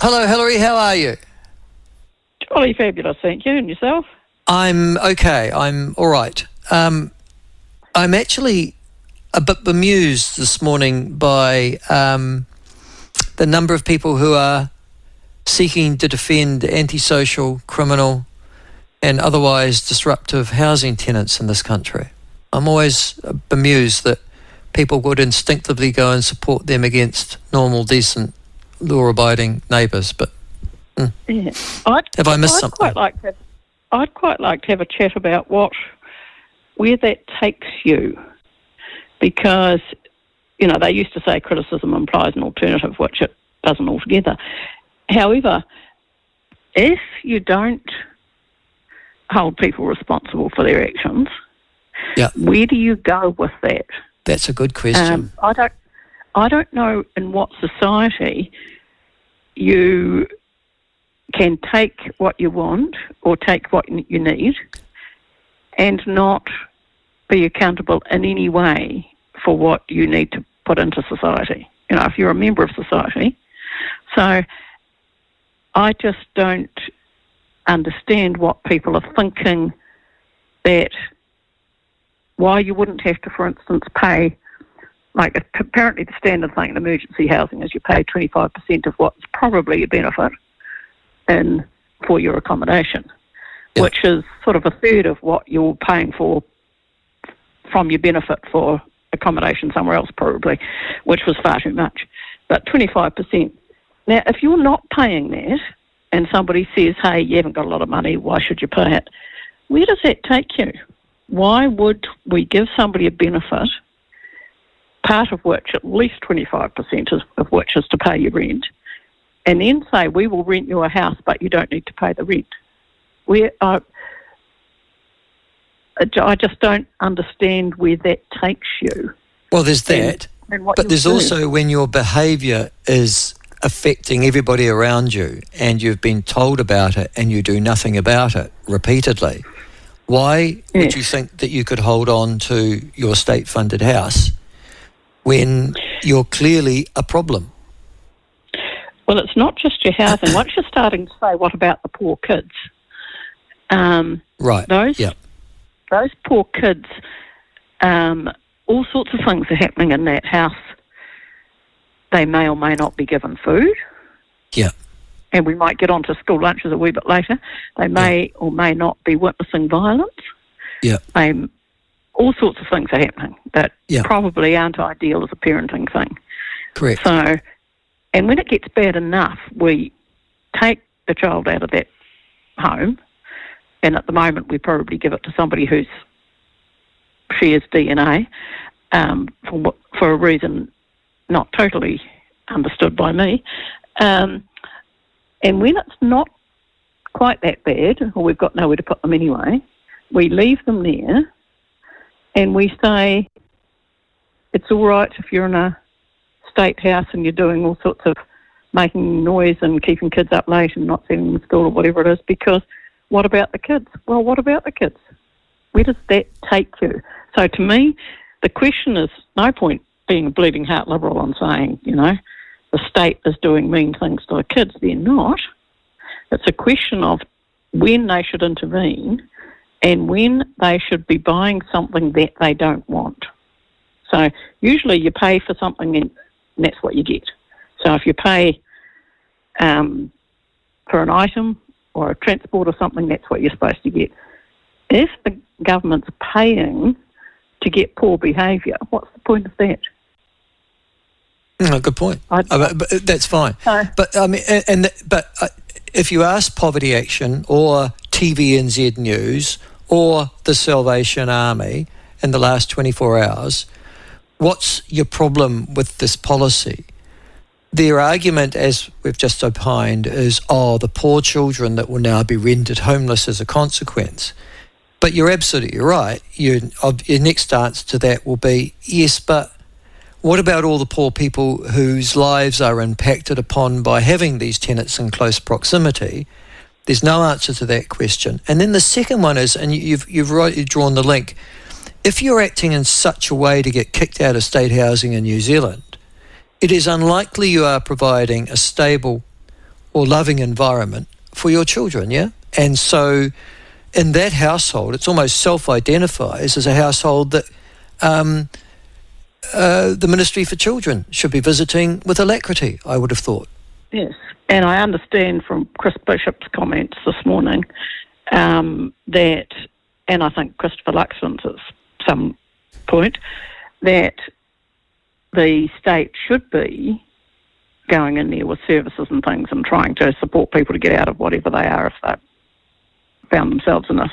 Hello, Hilary. How are you? Jolly fabulous, thank you. And yourself? I'm okay. I'm all right. I'm actually a bit bemused this morning by the number of people who are seeking to defend antisocial, criminal and otherwise disruptive housing tenants in this country. I'm always bemused that people would instinctively go and support them against normal, decent, law-abiding neighbours. But Yeah. have I missed something? I'd quite like to have a chat about where that takes you, because they used to say criticism implies an alternative, which it doesn't altogether. However, if you don't hold people responsible for their actions, where do you go with that? That's a good question. I don't know in what society you can take what you want or take what you need and not be accountable in any way for what you need to put into society, if you're a member of society. So I just don't understand what people are thinking, that why you wouldn't have to, for instance, pay, like apparently the standard thing in emergency housing is you pay 25% of what's probably a benefit for your accommodation, which is sort of a third of what you're paying for from your benefit for accommodation somewhere else probably, which was far too much. But 25%. Now, if you're not paying that and somebody says, hey, you haven't got a lot of money, why should you pay it? Where does that take you? Why would we give somebody a benefit, part of which, at least 25% of which is to pay your rent, and then say, we will rent you a house, but you don't need to pay the rent? I just don't understand where that takes you. Well, there's that, but there's also when your behaviour is affecting everybody around you and you've been told about it and you do nothing about it repeatedly. Why would you think that you could hold on to your state-funded house when you're clearly a problem? Well, it's not just your housing. Once you're starting to say, what about the poor kids? Right. Those poor kids, all sorts of things are happening in that house. They may or may not be given food. Yeah. And we might get on to school lunches a wee bit later. They may or may not be witnessing violence. Yeah. All sorts of things are happening that probably aren't ideal as a parenting thing. Correct. So, and when it gets bad enough, we take the child out of that home, and at the moment we probably give it to somebody who shares DNA for a reason not totally understood by me. And when it's not quite that bad, or we've got nowhere to put them anyway, we leave them there and we say, it's all right if you're in a state house and you're doing all sorts of making noise and keeping kids up late and not sending them to school or whatever it is, because what about the kids? Well, what about the kids? Where does that take you? So to me, the question is, no point being a bleeding heart liberal and saying, the state is doing mean things to the kids. They're not. It's a question of when they should intervene and when they should be buying something that they don't want. So usually you pay for something and that's what you get. So if you pay for an item or a transport or something, that's what you're supposed to get. If the government's paying to get poor behaviour, what's the point of that? Good point. But that's fine. But if you ask Poverty Action or TVNZ News or the Salvation Army in the last 24 hours, what's your problem with this policy? Their argument, as we've just opined, is, the poor children that will now be rendered homeless as a consequence. But you're absolutely right. Your next answer to that will be, yes, but what about all the poor people whose lives are impacted upon by having these tenants in close proximity? There's no answer to that question. And then the second one is, and you've rightly drawn the link, if you're acting in such a way to get kicked out of state housing in New Zealand, it is unlikely you are providing a stable or loving environment for your children, yeah? And so in that household, it's almost self-identifies as a household that the Ministry for Children should be visiting with alacrity, I would have thought. Yes, and I understand from Chris Bishop's comments this morning that, and I think Christopher Luxon's at some point, that the state should be going in there with services and things and trying to support people to get out of whatever they are if they found themselves in a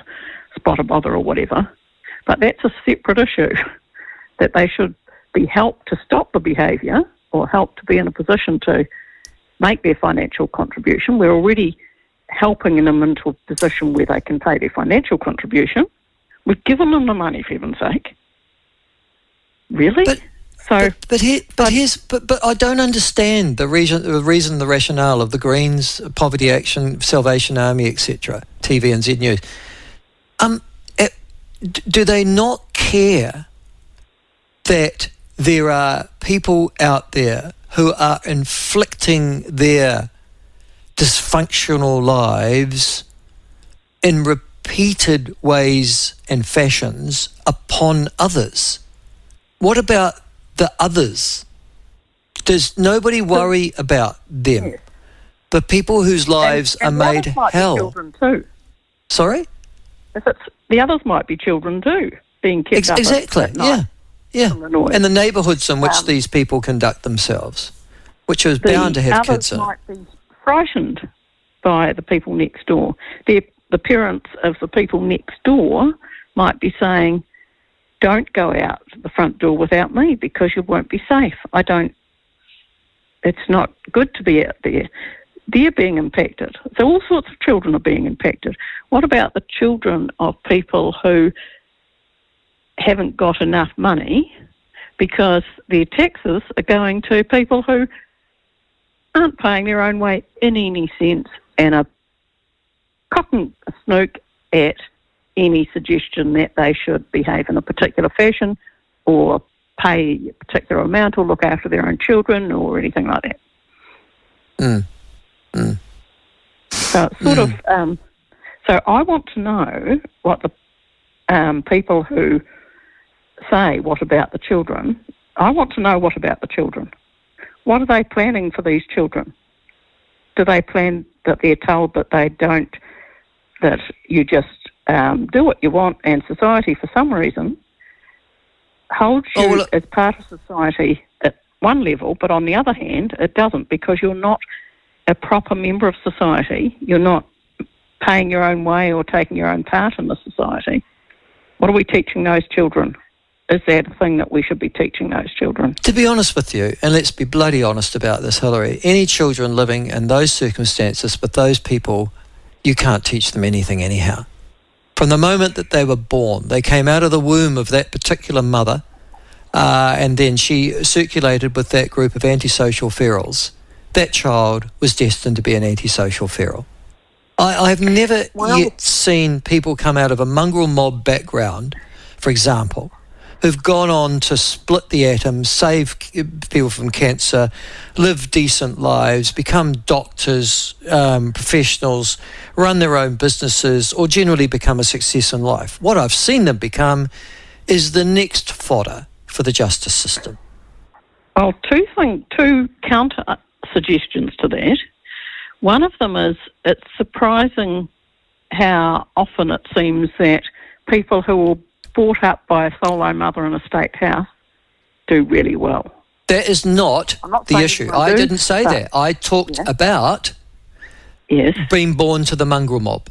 spot of bother or whatever. But that's a separate issue, that they should be helped to stop the behaviour or helped to be in a position to make their financial contribution. We're already helping them into a position where they can pay their financial contribution. We've given them the money, for heaven's sake. Really? But I don't understand the rationale of the Greens, Poverty Action, Salvation Army, etc., TV and Z News. Do they not care that there are people out there who are inflicting their dysfunctional lives in repeated ways and fashions upon others? What about the others? Does nobody worry about them? Yes. The people whose lives are made hell. Children too. Sorry? The others might be children too, being kept up exactly. at night. Yeah. And the neighbourhoods in which these people conduct themselves, which is bound to have kids in. The others might be frightened by the people next door. The parents of the people next door might be saying, don't go out the front door without me because you won't be safe. It's not good to be out there. They're being impacted. So all sorts of children are being impacted. What about the children of people who haven't got enough money because their taxes are going to people who aren't paying their own way in any sense and are cocking a snook at any suggestion that they should behave in a particular fashion or pay a particular amount or look after their own children or anything like that. So it's sort of... so I want to know what the people who say, what about the children? I want to know what about the children. What are they planning for these children? Do they plan that they're told that they don't, that you just do what you want and society for some reason holds you as part of society at one level, but on the other hand it doesn't because you're not a proper member of society. You're not paying your own way or taking your own part in the society. What are we teaching those children? Is that a thing that we should be teaching those children? To be honest with you, and let's be bloody honest about this, Hilary, any children living in those circumstances with those people, you can't teach them anything anyhow. From the moment that they were born, they came out of the womb of that particular mother, and then she circulated with that group of antisocial ferals. That child was destined to be an antisocial feral. I have never yet seen people come out of a mongrel mob background, for example, who've gone on to split the atom, save people from cancer, live decent lives, become doctors, professionals, run their own businesses, or generally become a success in life. What I've seen them become is the next fodder for the justice system. Well, two counter suggestions to that. One of them is it's surprising how often it seems that people who were brought up by a solo mother in a state house do really well. That is not the issue. I didn't say that. I talked about being born to the mongrel mob,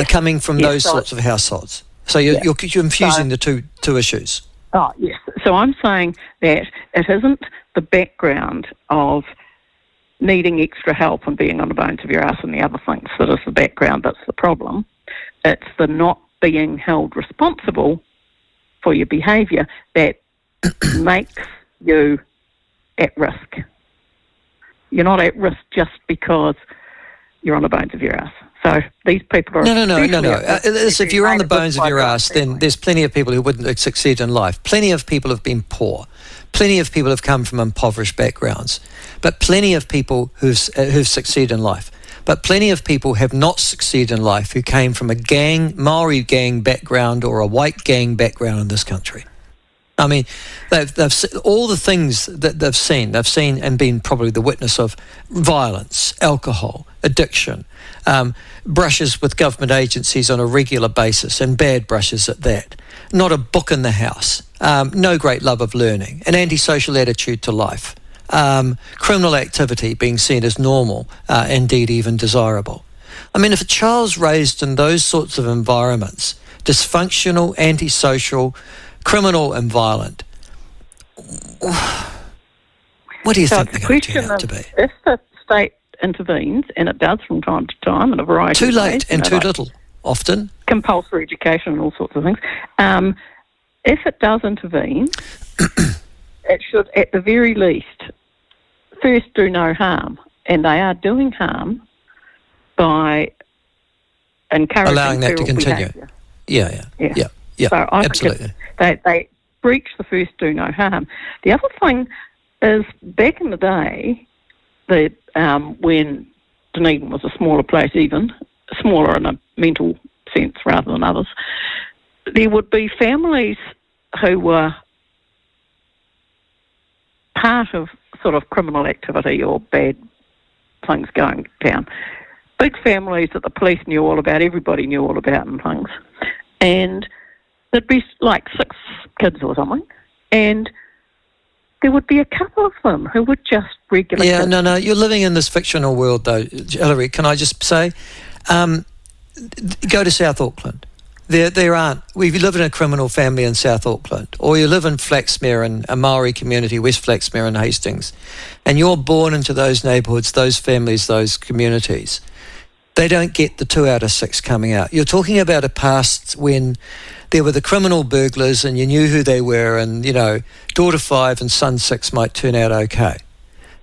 coming from those sorts of households. So you're confusing the two issues. Oh, yes. So I'm saying that it isn't the background of needing extra help and being on the bones of your ass and the other things that is the background that's the problem. It's the not being held responsible for your behaviour that makes you at risk. You're not at risk just because you're on the bones of your ass. So these people are... No. If you're on the bones of your ass, then there's plenty of people who wouldn't succeed in life. Plenty of people have been poor. Plenty of people have come from impoverished backgrounds. But plenty of people who've succeeded in life. But plenty of people have not succeeded in life who came from a Maori gang background or a white gang background in this country. I mean, they've all the things that they've seen and been probably the witness of violence, alcohol, addiction, brushes with government agencies on a regular basis, and bad brushes at that. Not a book in the house, no great love of learning, an antisocial attitude to life, criminal activity being seen as normal, indeed even desirable. I mean, if a child's raised in those sorts of environments, dysfunctional, antisocial, criminal and violent, what do you think they're going to turn out to be? If the state intervenes, and it does from time to time in a variety of ways. Too late and too like little, often. Compulsory education and all sorts of things. If it does intervene, it should, at the very least, first do no harm. And they are doing harm by encouraging allowing that to continue. Behaviour. Yeah. So I absolutely. Think they breach the first do no harm. The other thing is, back in the day, when Dunedin was a smaller place, even smaller in a mental sense rather than others, there would be families who were part of sort of criminal activity or bad things going down. Big families that the police knew all about, everybody knew all about and things. And there'd be like 6 kids or something, and there would be a couple of them who would just regular kids. No, you're living in this fictional world though, Hilary. Can I just say, go to South Auckland. There aren't. We live in a criminal family in South Auckland, or you live in Flaxmere, in a Maori community, West Flaxmere and Hastings, and you're born into those neighbourhoods, those families, those communities. They don't get the 2 out of 6 coming out. You're talking about a past when there were the criminal burglars and you knew who they were, and, you know, daughter 5 and son 6 might turn out okay.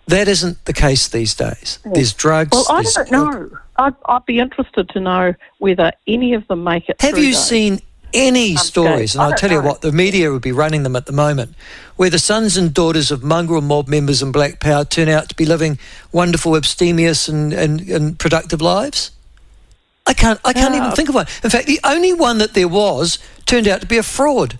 That isn't the case these days. There's drugs. Well, I don't know. I'd be interested to know whether any of them make it through. Have you seen any stories, and I'll tell you what, the media would be running them at the moment, where the sons and daughters of mongrel mob members and Black Power turn out to be living wonderful, abstemious and productive lives? I can't even think of one. In fact, the only one that there was turned out to be a fraud.